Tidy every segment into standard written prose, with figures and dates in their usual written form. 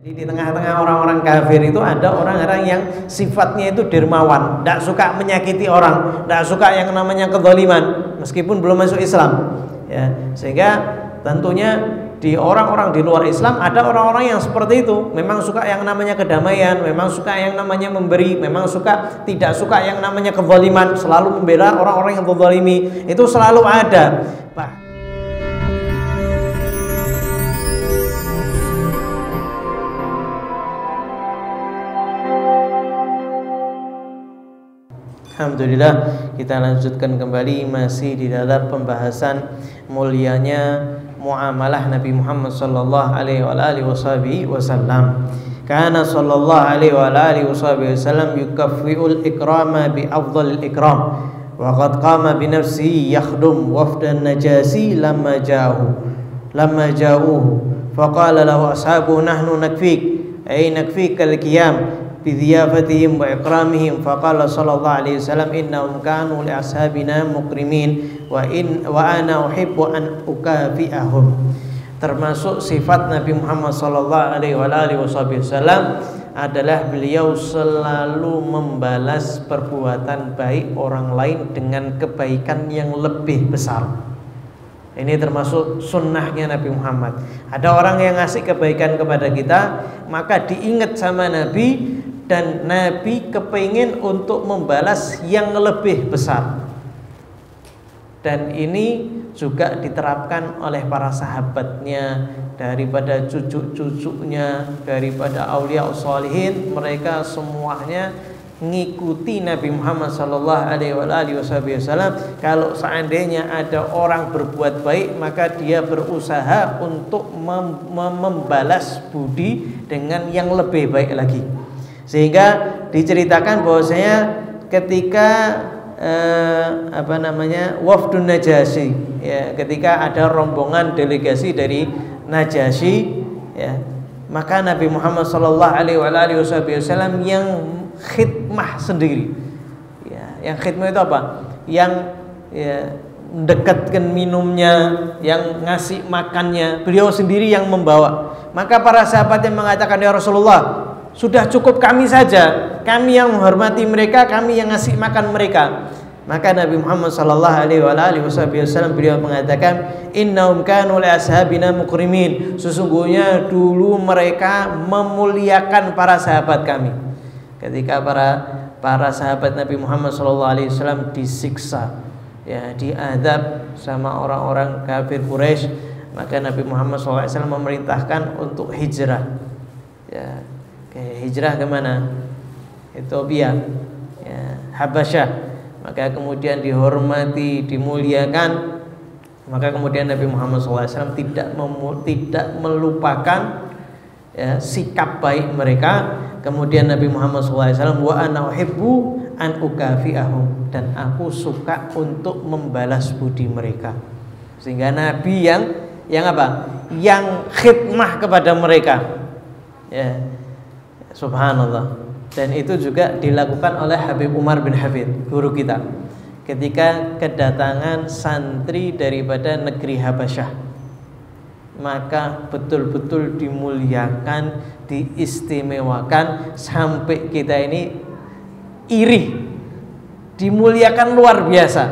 Jadi di tengah-tengah orang-orang kafir itu ada orang-orang yang sifatnya itu dermawan, tidak suka menyakiti orang, tidak suka yang namanya kezaliman, meskipun belum masuk Islam. Ya, sehingga tentunya di orang-orang di luar Islam ada orang-orang yang seperti itu, memang suka yang namanya kedamaian, memang suka yang namanya memberi, memang suka tidak suka yang namanya kezaliman, selalu membela orang-orang yang kezalimi, itu selalu ada. Pak. Alhamdulillah, kita lanjutkan kembali masih di dalam pembahasan mulianya muamalah Nabi Muhammad sallallahu alaihi wasallam. Kana sallallahu alaihi wasallam yukaffi'ul ikrama bi afdhalil ikram wa qad qama bi nafsihi yakhdum wafdan najasi lamma ja'uhu faqala lahu ashabu nahnu nakfik ay nakfikal qiyam بضيافتهم وإكرامهم فقال صلى الله عليه وسلم إنهم كانوا لأصحابنا مكرمين وأنا أحب أن أكافئهم. Termasuk sifat Nabi Muhammad sallallahu alaihi wasallam adalah beliau selalu membalas perbuatan baik orang lain dengan kebaikan yang lebih besar. Ini termasuk sunnahnya Nabi Muhammad. Ada orang yang ngasih kebaikan kepada kita, maka diingat sama Nabi, dan Nabi kepingin untuk membalas yang lebih besar. Dan ini juga diterapkan oleh para sahabatnya, daripada cucu-cucunya, daripada aulia sholihin, mereka semuanya ngikuti Nabi Muhammad sallallahu alaihi wasallam. Kalau seandainya ada orang berbuat baik, maka dia berusaha untuk membalas budi dengan yang lebih baik lagi. Sehingga diceritakan bahwasanya ketika wafdun Najasyi, ya, ketika ada rombongan delegasi dari Najasyi, ya, maka Nabi Muhammad sallallahu alaihi wasallam yang khidmah sendiri, ya, yang khidmah itu apa? Yang ya, mendekatkan minumnya, yang ngasih makannya, beliau sendiri yang membawa. Maka para sahabat yang mengatakan, ya Rasulullah, sudah cukup kami saja, kami yang menghormati mereka, kami yang ngasih makan mereka. Maka Nabi Muhammad sallallahu alaihi wasallam beliau mengatakan, innahum kanu li ashabina mukrimin, sesungguhnya dulu mereka memuliakan para sahabat kami. Ketika para sahabat Nabi Muhammad SAW disiksa, ya, diadab sama orang-orang kafir Quraisy, maka Nabi Muhammad SAW memerintahkan untuk hijrah, ya, hijrah kemana? Ethiopia, ya, Habasyah. Maka kemudian dihormati, dimuliakan. Maka kemudian Nabi Muhammad SAW tidak melupakan, ya, sikap baik mereka. Kemudian Nabi Muhammad SAW, wa ana uhibbu an ukafi'ahum, dan aku suka untuk membalas budi mereka. Sehingga Nabi yang apa? Yang khidmah kepada mereka, ya, subhanallah. Dan itu juga dilakukan oleh Habib Umar bin Hafid, guru kita, ketika kedatangan santri daripada negeri Habasyah. Maka betul-betul dimuliakan, diistimewakan, sampai kita ini iri, dimuliakan luar biasa,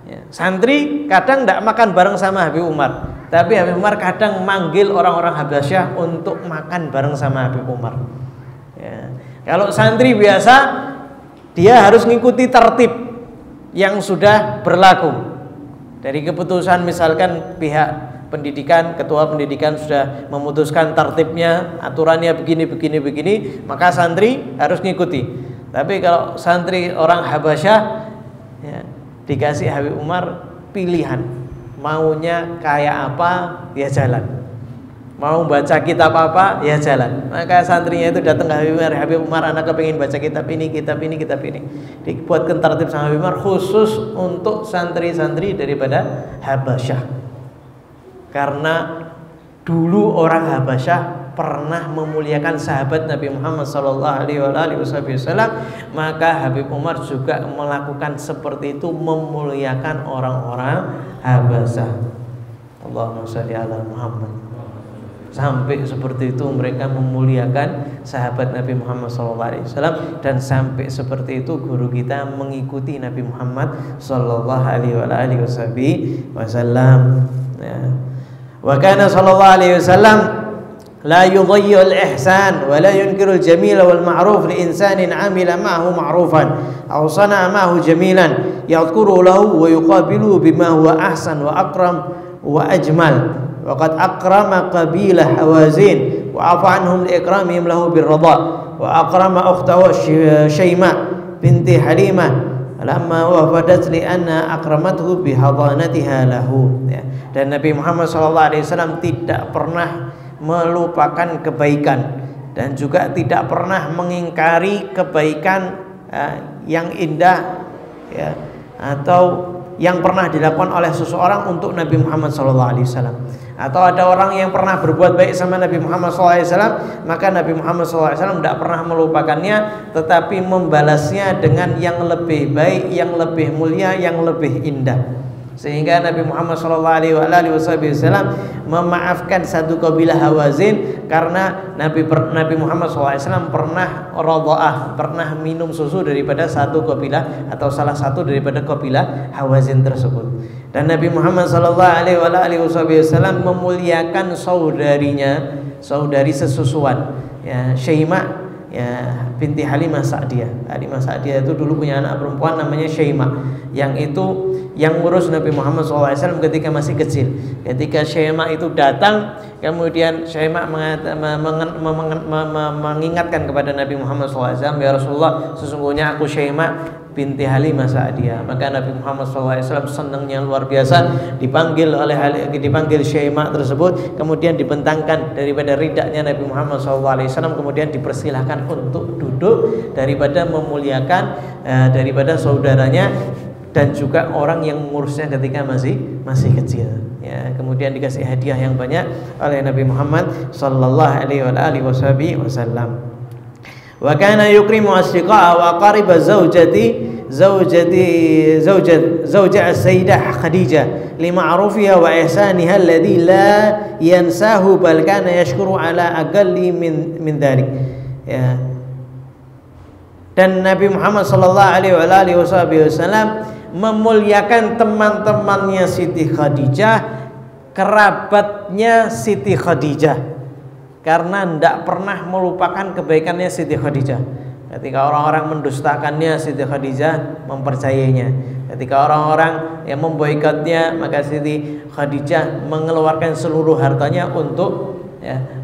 ya. Santri kadang tidak makan bareng sama Habib Umar, tapi Habib Umar kadang manggil orang-orang Habasyah untuk makan bareng sama Habib Umar, ya. Kalau santri biasa, dia harus mengikuti tertib yang sudah berlaku dari keputusan, misalkan pihak pendidikan, ketua pendidikan sudah memutuskan tertibnya, aturannya begini, maka santri harus ngikuti. Tapi kalau santri orang Habasyah, ya, dikasih Habib Umar pilihan, maunya kayak apa ya jalan, mau baca kitab apa ya jalan. Maka santrinya itu datang ke Habib Umar, anak kepingin baca kitab ini. Dibuatkan tertib sama Habib Umar khusus untuk santri-santri daripada Habasyah. Karena dulu orang Habasyah pernah memuliakan sahabat Nabi Muhammad sallallahu alaihi wasallam, maka Habib Umar juga melakukan seperti itu, memuliakan orang-orang Habasyah. Allahumma shalli ala Muhammad. Sampai seperti itu mereka memuliakan sahabat Nabi Muhammad SAW, dan sampai seperti itu guru kita mengikuti Nabi Muhammad Sallallahu Alaihi Wasallam. Wa kana Sallallahu Alaihi Wasallam la yudayyi al-ihsan wa la yunkiru al-jamil wal ma'ruf li insanin 'amila ma'ahu ma'rufan aw sana'a ma'ahu jamilan yadhkuru lahu wa yuqabiluhu bima huwa ahsan wa akram wa ajmal. Waqad akrama qabilah Hawazin wa afa anhum liikramihim lahu birradha wa akrama ukhtahu Syaima binti Halimah lamma wafadat li anna akramathu bihadanatiha lahu. Dan Nabi Muhammad SAW tidak pernah melupakan kebaikan dan juga tidak pernah mengingkari kebaikan yang indah ya, atau yang pernah dilakukan oleh seseorang untuk Nabi Muhammad SAW. Atau ada orang yang pernah berbuat baik sama Nabi Muhammad SAW, maka Nabi Muhammad SAW tidak pernah melupakannya, tetapi membalasnya dengan yang lebih baik, yang lebih mulia, yang lebih indah. Sehingga Nabi Muhammad SAW memaafkan satu kabilah Hawazin karena Nabi Muhammad SAW pernah radha'ah, pernah minum susu daripada satu kabilah atau salah satu daripada kabilah Hawazin tersebut. Dan Nabi Muhammad SAW memuliakan saudarinya, saudari sesusuan, ya, Syaima ya binti Halimah Sa'diyah. Halimah Sa'diyah itu dulu punya anak perempuan namanya Syaima, yang itu yang ngurus Nabi Muhammad SAW ketika masih kecil. Ketika Syaima itu datang, kemudian Syaima mengingatkan kepada Nabi Muhammad SAW, ya Rasulullah, sesungguhnya aku Syaima binti Halimah Sa'diyah. Maka Nabi Muhammad SAW senangnya luar biasa, dipanggil Syaima tersebut, kemudian dibentangkan daripada ridaknya Nabi Muhammad SAW, kemudian dipersilahkan untuk duduk daripada memuliakan daripada saudaranya dan juga orang yang mengurusnya ketika masih kecil. Ya, kemudian dikasih hadiah yang banyak oleh Nabi Muhammad sallallahu alaihi wasallam. Wa kana yukrimu asdiqa'a wa qariba zawjati Sayyidah Khadijah lima'rufiha wa ihsaniha alladhi la yansahu bal kana yashkuru ala aqalli min dhalik. Ya. Dan Nabi Muhammad sallallahu alaihi wasallam memuliakan teman-temannya Siti Khadijah, kerabatnya Siti Khadijah, karena tidak pernah melupakan kebaikannya Siti Khadijah. Ketika orang-orang mendustakannya, Siti Khadijah mempercayainya. Ketika orang-orang yang memboikotnya, maka Siti Khadijah mengeluarkan seluruh hartanya untuk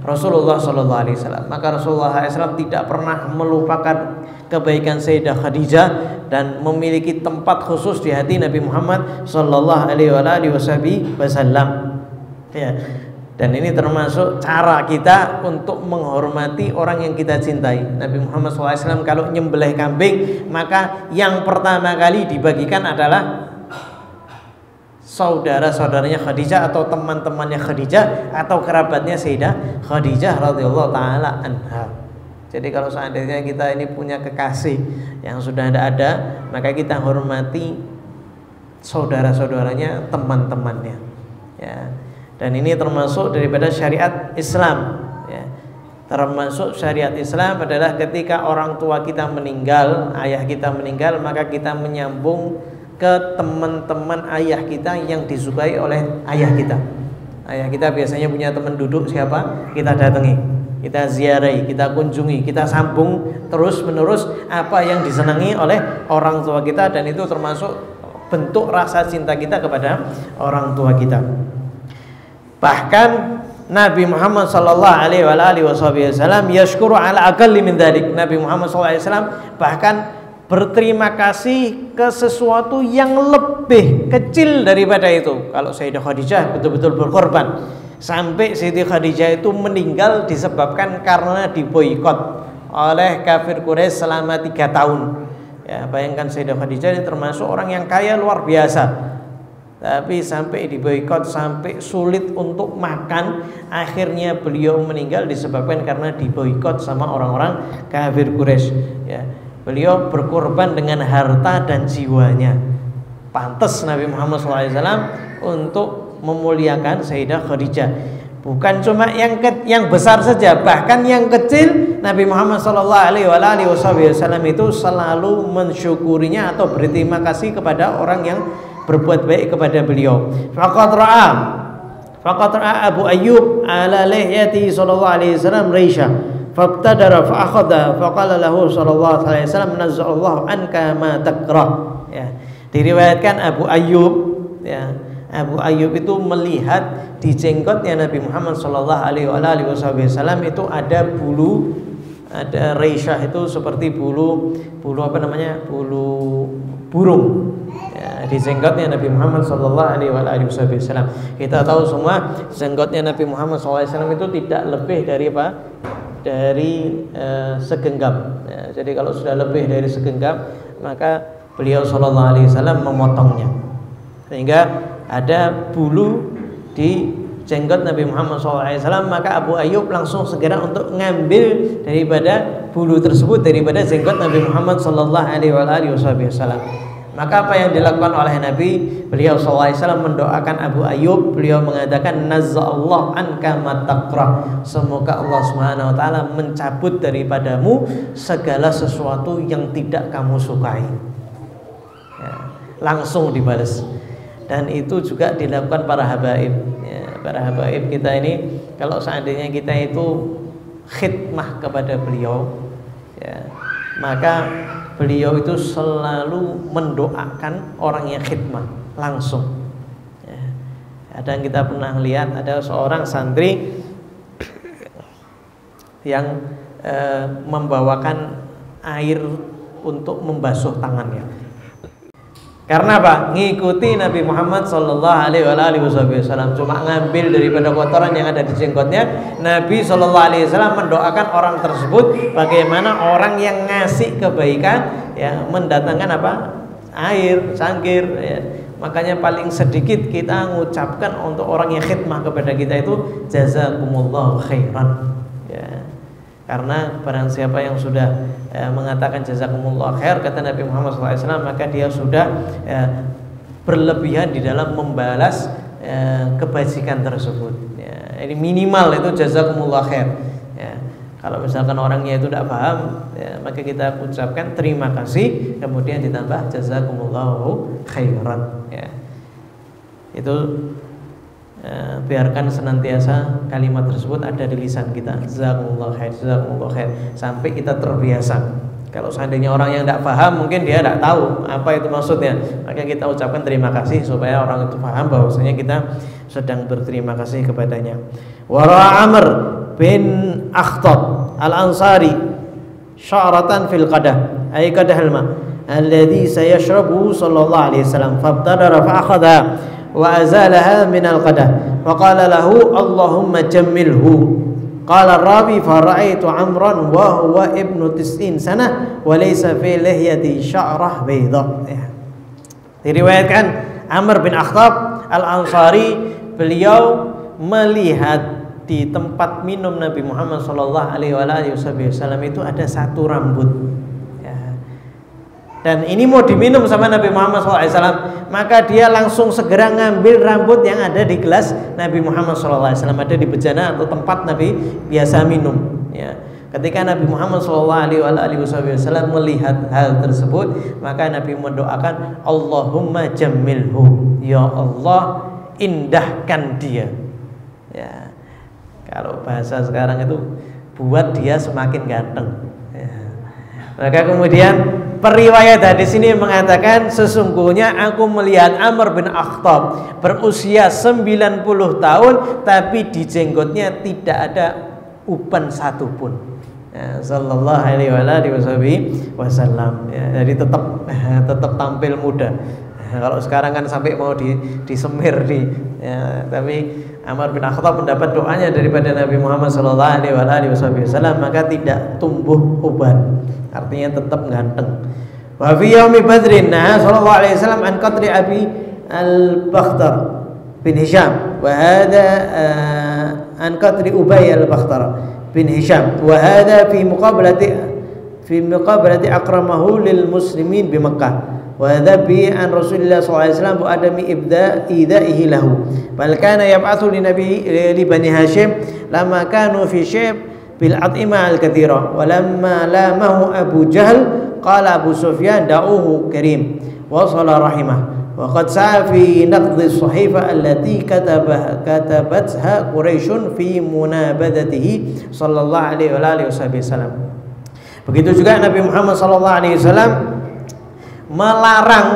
Rasulullah SAW. Maka Rasulullah SAW tidak pernah melupakan kebaikan Sayyidah Khadijah dan memiliki tempat khusus di hati Nabi Muhammad Sallallahu Alaihi Wasallam. Ya. Dan ini termasuk cara kita untuk menghormati orang yang kita cintai. Nabi Muhammad SAW kalau nyembelih kambing, maka yang pertama kali dibagikan adalah saudara-saudaranya Khadijah atau teman-temannya Khadijah atau kerabatnya Sayyidah Khadijah radhiyallahu taala anha. Jadi kalau seandainya kita ini punya kekasih yang sudah ada, maka kita hormati saudara-saudaranya, teman-temannya. Ya. Dan ini termasuk daripada syariat Islam. Ya. Termasuk syariat Islam adalah ketika orang tua kita meninggal, ayah kita meninggal, maka kita menyambung ke teman-teman ayah kita yang disukai oleh ayah kita. Ayah kita biasanya punya teman duduk siapa? Kita datangi, kita ziarahi, kita kunjungi, kita sambung terus menerus apa yang disenangi oleh orang tua kita, dan itu termasuk bentuk rasa cinta kita kepada orang tua kita. Bahkan Nabi Muhammad sallallahu alaihi wasallam yashkuru ala aqalli min dzalik. Nabi Muhammad sallallahu alaihi wasallam bahkan berterima kasih ke sesuatu yang lebih kecil daripada itu. Kalau Sayyidah Khadijah betul-betul berkorban sampai Siti Khadijah itu meninggal disebabkan karena diboikot oleh kafir Quraisy selama 3 tahun. Ya, bayangkan Sayyidah Khadijah ini termasuk orang yang kaya luar biasa, tapi sampai diboikot, sampai sulit untuk makan. Akhirnya beliau meninggal disebabkan karena diboikot sama orang-orang kafir Quraisy. Ya, beliau berkorban dengan harta dan jiwanya. Pantas Nabi Muhammad SAW untuk memuliakan Sayyidah Khadijah. Bukan cuma yang besar saja, bahkan yang kecil Nabi Muhammad SAW itu selalu mensyukurinya atau berterima kasih kepada orang yang berbuat baik kepada beliau. Faqad ra'a Abu Ayyub ala lihyati sallallahu alaihi wasallam raisha fabtadara fa akhadha faqala lahu sallallahu alaihi wasallam nazzallahu anka ma takrah. Ya, diriwayatkan Abu Ayyub, ya, Abu Ayyub itu melihat di jenggotnya Nabi Muhammad sallallahu alaihi wasallam itu ada bulu, ada reisyah itu seperti bulu apa namanya? Bulu burung. Ya, di jenggotnya Nabi Muhammad sallallahu alaihi wasallam. Kita tahu semua jenggotnya Nabi Muhammad sallallahu alaihi wasallam itu tidak lebih dari apa? Dari segenggam. Ya, jadi kalau sudah lebih dari segenggam, maka beliau sallallahu alaihi wasallam memotongnya. Sehingga ada bulu di jenggot Nabi Muhammad SAW, maka Abu Ayyub langsung segera untuk ngambil daripada bulu tersebut daripada jenggot Nabi Muhammad SAW. Maka apa yang dilakukan oleh Nabi, beliau SAW mendoakan Abu Ayyub, beliau mengatakan nazzallahu anka ma takrah, semoga Allah Subhanahu wa taala mencabut daripadamu segala sesuatu yang tidak kamu sukai. Ya, langsung dibalas. Dan itu juga dilakukan para habaib, ya, para habaib kita ini. Kalau seandainya kita itu khidmah kepada beliau, ya, maka beliau itu selalu mendoakan orang yang khidmah langsung, ya. Ada yang kita pernah lihat, ada seorang santri yang membawakan air untuk membasuh tangannya. Karena apa? Ngikuti Nabi Muhammad sallallahu alaihi wasallam, cuma ngambil daripada kotoran yang ada di jenggotnya. Nabi sallallahu alaihi wasallam mendoakan orang tersebut bagaimana orang yang ngasih kebaikan, ya, mendatangkan apa? Air, cangkir, ya. Makanya paling sedikit kita mengucapkan untuk orang yang khidmah kepada kita itu jazakumullahu khairan. Ya. Karena barang siapa yang sudah mengatakan jazakumullah khair, kata Nabi Muhammad SAW, maka dia sudah berlebihan di dalam membalas kebajikan tersebut. Ya, ini minimal itu jazakumullah khair. Ya, kalau misalkan orangnya itu tidak paham, ya, maka kita ucapkan terima kasih, kemudian ditambah jazakumullahu khairan. Ya, itu biarkan senantiasa kalimat tersebut ada di lisan kita, jazakumullah khair, jazakumullah khair, sampai kita terbiasa. Kalau seandainya orang yang tidak paham, mungkin dia tidak tahu apa itu maksudnya, maka kita ucapkan terima kasih supaya orang itu paham bahwasanya kita sedang berterima kasih kepadanya. Wara Amr bin Akhtab Al-Ansari sya'ratan fil qadah, ay qadah al-ma alladhi sayashrabu sallallahu alaihi wasallam fabtadara fa akhadha wa azalaha min al-qadah wa qala lahu Allahumma jammilhu. Qala ar-rawi fa ra'aitu Amran wa huwa ibnu 90 sanah wa laysa fi lihyati sya'rah bayda. Ya. Diriwayatkan Amr bin Akhtab Al-Ansari, beliau melihat di tempat minum Nabi Muhammad sallallahu alaihi wasallam itu ada satu rambut. Dan ini mau diminum sama Nabi Muhammad SAW, maka dia langsung segera ngambil rambut yang ada di gelas Nabi Muhammad SAW, ada di bejana atau tempat Nabi biasa minum. Ya. Ketika Nabi Muhammad SAW melihat hal tersebut, maka Nabi mendoakan Allahumma jammilhu, ya Allah indahkan dia. Ya. Kalau bahasa sekarang itu buat dia semakin ganteng. Ya. Maka kemudian periwayat hadis ini mengatakan, sesungguhnya aku melihat Amr bin Akhtab berusia 90 tahun, tapi di jenggotnya tidak ada uban satupun. Ya, sallallahu alaihi wasallam. Ya, jadi tetap tampil muda. Ya, kalau sekarang kan sampai mau disemir ya, tapi Amr bin Akhtab mendapat doanya daripada Nabi Muhammad sallallahu alaihi wasallam, maka tidak tumbuh uban. Artinya tetap ganteng. Wa fi yaumi Badrin sallallahu alaihi wasallam an qatri Abi al-Bakhtar bin Hisham wa hadha an qatri Ubay al-Bakhtar bin Hisham wa hadha fi fi muqabalati akramahu lil muslimin bi Makkah. Wa dhabi an Rasulillah sallallahu alaihi wasallam wa adami idaihi lahu. Bal kana yab'atsu li nabi li Bani Hashim lamma kanu fi syib bil at'imah al katsira. Wa lamma lamahu Abu Jahl qala Abu Sufyan da'uhu karim wa sala rahimah. Wa qad sa'a fi naqd as-sahifa allati katabatha Quraish fi munabadatihi sallallahu alaihi wa alihi wasallam. Begitu juga Nabi Muhammad sallallahu alaihi wasallam melarang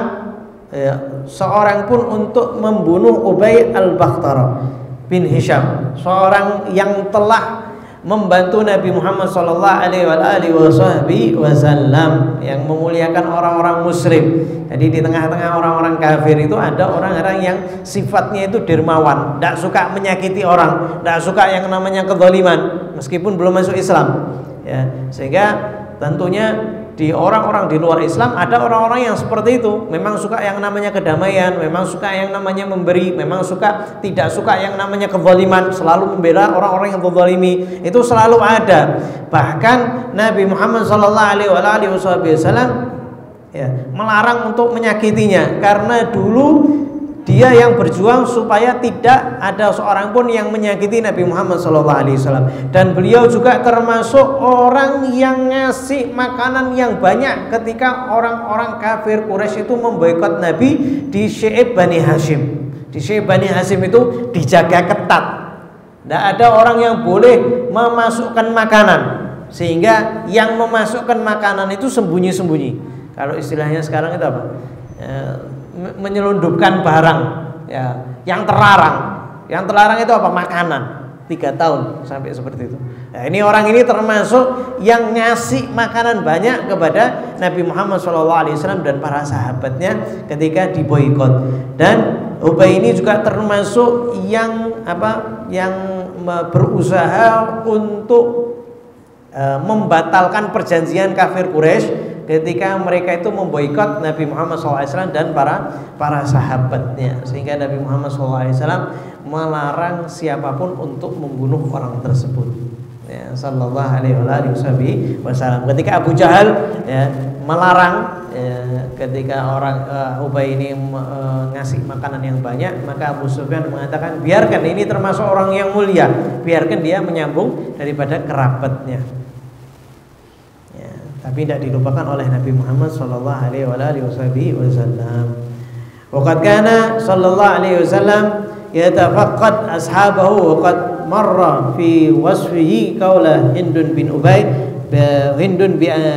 seorang pun untuk membunuh Ubay al-Bakhtari bin Hisham, seorang yang telah membantu Nabi Muhammad sallallahu alaihi wasallam, yang memuliakan orang-orang muslim. Jadi di tengah-tengah orang-orang kafir itu ada orang-orang yang sifatnya itu dermawan, tidak suka menyakiti orang, tidak suka yang namanya kezaliman meskipun belum masuk Islam, ya. Sehingga tentunya di orang-orang di luar Islam ada orang-orang yang seperti itu, memang suka yang namanya kedamaian, memang suka yang namanya memberi, memang tidak suka yang namanya kezaliman, selalu membela orang-orang yang terzalimi, itu selalu ada. Bahkan Nabi Muhammad sallallahu alaihi wasallam ya, melarang untuk menyakitinya, karena dulu dia yang berjuang supaya tidak ada seorang pun yang menyakiti Nabi Muhammad SAW. Dan beliau juga termasuk orang yang ngasih makanan yang banyak ketika orang-orang kafir Quraisy itu memboikot Nabi di Syi'ib Bani Hashim. Di Syi'ib Bani Hashim itu dijaga ketat, tidak ada orang yang boleh memasukkan makanan, sehingga yang memasukkan makanan itu sembunyi-sembunyi. Kalau istilahnya sekarang itu apa? Menyelundupkan barang, ya, yang terlarang. Yang terlarang itu apa? Makanan. 3 tahun sampai seperti itu. Nah, ini orang ini termasuk yang ngasih makanan banyak kepada Nabi Muhammad SAW dan para sahabatnya ketika diboikot. Dan Ubay ini juga termasuk yang berusaha untuk membatalkan perjanjian kafir Quraisy ketika mereka itu memboikot Nabi Muhammad SAW dan para sahabatnya, sehingga Nabi Muhammad SAW melarang siapapun untuk membunuh orang tersebut, ya, sallallahu alaihi wasallam. Ketika Abu Jahal, ya, melarang, ya, ketika orang Ubay ini ngasih makanan yang banyak, maka Abu Sufyan mengatakan, biarkan, ini termasuk orang yang mulia, biarkan dia menyambung daripada kerabatnya. Tapi tidak dilupakan oleh Nabi Muhammad sallallahu alaihi wasallam. Waqad kana sallallahu alaihi wasallam yatafaqqad ashabahu wa qad marra fi wasfihi qaula Hindun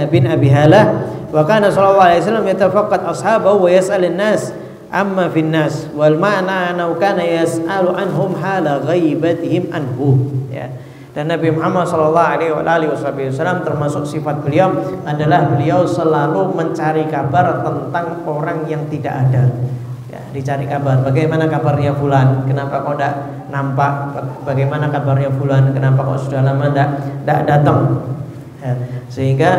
bin Abi Halah wa kana sallallahu alaihi wasallam yatafaqqad ashabahu wa yas'al an-nas amma fi an-nas wal ma'na annahu kana yas'alu anhum hala ghaibatihim anhu, ya. Dan Nabi Muhammad SAW termasuk sifat beliau adalah beliau selalu mencari kabar tentang orang yang tidak ada, ya, dicari kabar. Bagaimana kabarnya fulan? Kenapa kok tidak nampak? Bagaimana kabarnya fulan? Kenapa kok sudah lama tidak datang? Ya, sehingga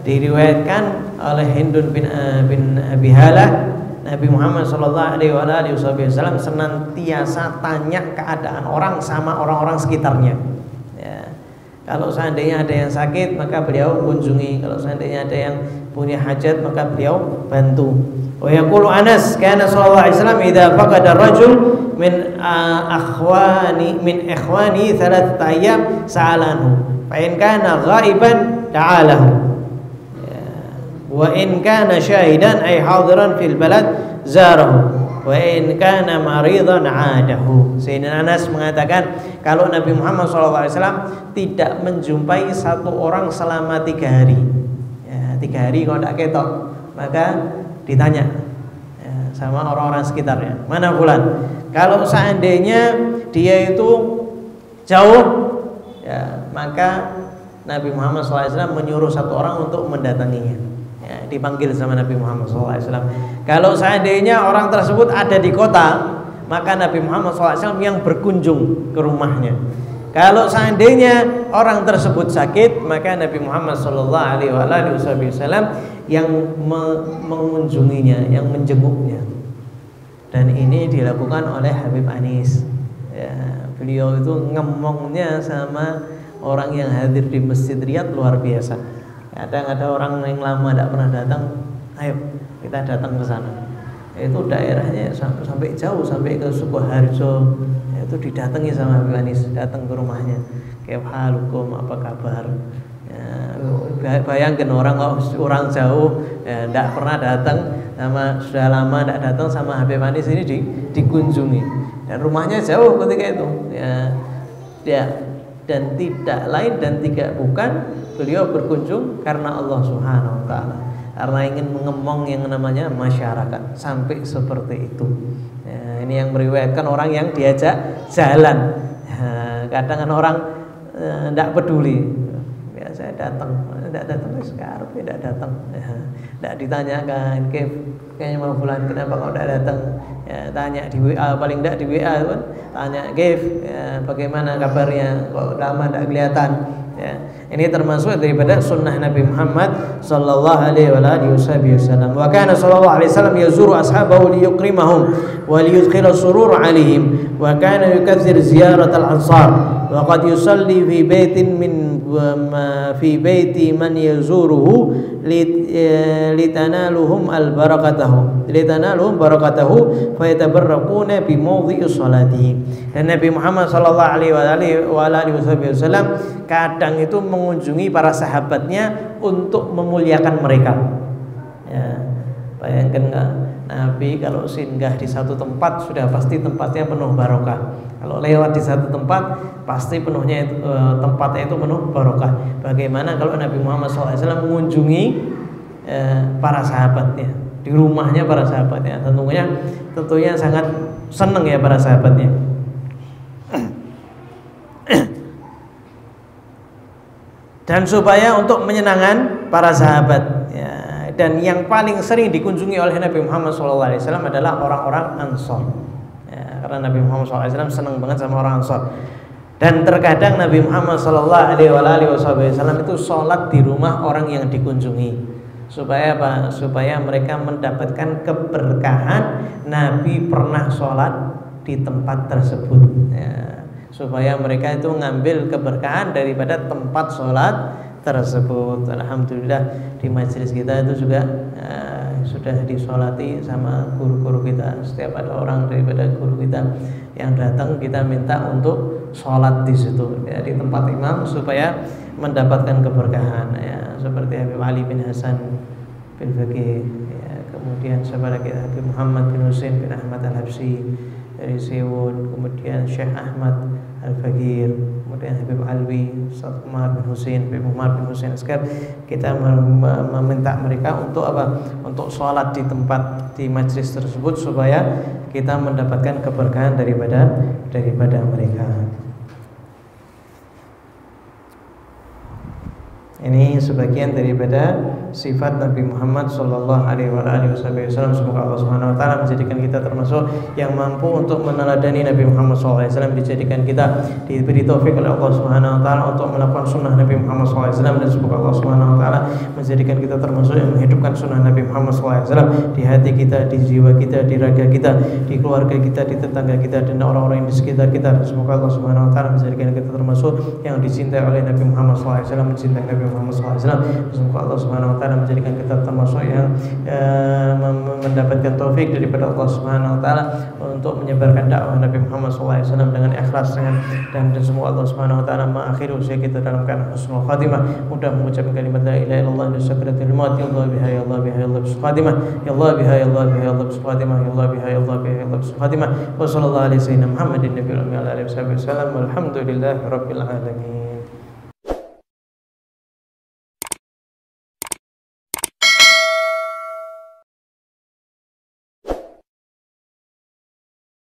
diriwayatkan oleh Hindun bin Abi Halah, Nabi Muhammad SAW senantiasa tanya keadaan orang sama orang-orang sekitarnya. Kalau seandainya ada yang sakit, maka beliau kunjungi. Kalau seandainya ada yang punya hajat, maka beliau bantu. Wa yaqulu Anas, kana sallallahu alaihi wasallam idza faqada ar-rajul min ikhwani thalath ayyam sa'alanhu. Fa in kana ghaiban ta'alahu. Wa in kana syahidan ay hadiran fil balad zarahu. Wa in kana maridan 'adahu. Sayyidina Anas mengatakan, kalau Nabi Muhammad SAW tidak menjumpai satu orang selama 3 hari, ya, 3 hari kalau tidak ketok, maka ditanya, ya, sama orang-orang sekitarnya, mana fulan? Kalau seandainya dia itu jauh, ya, maka Nabi Muhammad SAW menyuruh satu orang untuk mendatanginya, ya, dipanggil sama Nabi Muhammad SAW. Kalau seandainya orang tersebut ada di kota, maka Nabi Muhammad SAW yang berkunjung ke rumahnya. Kalau seandainya orang tersebut sakit, maka Nabi Muhammad SAW yang mengunjunginya, yang menjenguknya. Dan ini dilakukan oleh Habib Anis, ya, beliau itu ngomongnya sama orang yang hadir di Masjid Riyadh luar biasa. Kadang ada orang yang lama tidak pernah datang, ayo kita datang ke sana. Itu daerahnya sampai jauh, sampai ke Sukoharjo. Itu didatangi sama Habib Anis, datang ke rumahnya. Kayak halukum, apa kabar? Ya, bayangkan orang jauh, tidak pernah datang, sudah lama tidak datang sama Habib Anis ini dikunjungi. Dan rumahnya jauh ketika itu. Ya, dan tidak lain dan tidak bukan beliau berkunjung karena Allah Subhanahu Wa Taala, karena ingin mengemong yang namanya masyarakat sampai seperti itu. Ya, ini yang meriwayatkan orang yang diajak jalan. Ya, kadang kan orang tidak peduli. Ya, saya datang, tidak datang sekarang, tidak datang. Ya, tidak ditanyakan, kayaknya mau bulan kenapa kau tidak datang? Ya, tanya di WA, paling tidak di WA kan, tanya ya, bagaimana kabarnya, kok lama tidak kelihatan. Ya, ini termasuk daripada sunnah Nabi Muhammad sallallahu alaihi wasallam. Wa kana sallallahu alaihi wasallam yazuru ashabahu liyukrimahum wa liyudkhila surur alaihim wa kana yukaththir ziyarat al-ansar wa qad yusalli fi baitin fi baiti man yazuruhu litanaluhum barakatahu fayatabarrakuna bi mawdhi'i salatihi. Dan Nabi Muhammad sallallahu alaihi wasallam kadang itu mengunjungi para sahabatnya untuk memuliakan mereka. Ya, bayangkan nggak, Nabi kalau singgah di satu tempat sudah pasti tempatnya penuh barokah. Kalau lewat di satu tempat pasti tempatnya itu penuh barokah. Bagaimana kalau Nabi Muhammad SAW mengunjungi para sahabatnya, di rumahnya para sahabatnya? Tentunya sangat senang ya para sahabatnya. Dan supaya untuk menyenangkan para sahabat ya, dan yang paling sering dikunjungi oleh Nabi Muhammad SAW adalah orang-orang Ansor ya, karena Nabi Muhammad SAW senang banget sama orang Ansor. Dan terkadang Nabi Muhammad SAW itu sholat di rumah orang yang dikunjungi. Supaya apa? Supaya mereka mendapatkan keberkahan Nabi pernah sholat di tempat tersebut ya. Supaya mereka itu mengambil keberkahan daripada tempat sholat tersebut. Alhamdulillah di majelis kita itu juga sudah disolati sama guru-guru kita. Setiap ada orang daripada guru kita yang datang, kita minta untuk sholat di situ ya, di tempat imam supaya mendapatkan keberkahan ya. Seperti Habib Ali bin Hasan bin Faqih ya, kemudian sahabat kita Habib Muhammad bin Husain bin Ahmad Al-Habsyi dari Sewon, kemudian Syekh Ahmad Al-Fakir, kemudian Habib Alwi, Ustaz Umar bin Husain, Habib Umar bin Husain Askar. Kita meminta mereka untuk apa? Untuk sholat di tempat di majlis tersebut supaya kita mendapatkan keberkahan daripada mereka. Ini sebagian daripada sifat Nabi Muhammad sallallahu alaihi wasallam. Semoga Allah Subhanahu wa taala menjadikan kita termasuk yang mampu untuk meneladani Nabi Muhammad sallallahu alaihi wasallam, dijadikan kita diberi taufik oleh Allah Subhanahu wa taala untuk melakukan sunnah Nabi Muhammad sallallahu alaihi wasallam, dan semoga Allah Subhanahu wa taala menjadikan kita termasuk yang menghidupkan sunnah Nabi Muhammad sallallahu alaihi wasallam di hati kita, di jiwa kita, di raga kita, di keluarga kita, di tetangga kita, dan orang-orang yang di sekitar kita. Semoga Allah Subhanahu wa taala menjadikan kita termasuk yang dicintai oleh Nabi Muhammad sallallahu alaihi wasallam, mencintai Nabi Muhammad SAW. Semoga Allah Subhanahu wa taala menjadikan kita termasuk yang mendapatkan taufik daripada Allah Subhanahu wa taala untuk menyebarkan dakwah Nabi Muhammad SAW dengan ikhlas, dan semoga Allah Subhanahu wa taala mengakhiri usia kita dalam keadaan husnul khatimah, mudah mengucapkan kalimat la ilaha illallah di sakratil maut. Ya Allah biha ya Allah biha ya Allah bis khatimah, ya Allah biha ya Allah biha ya Allah bis khatimah, ya Allah biha ya Allah biha ya Allah bis khatimah. Wa sallallahu alaihi wasallam Muhammadin nabiyil ummi ala alihi wasallam. Walhamdulillahirabbil alamin.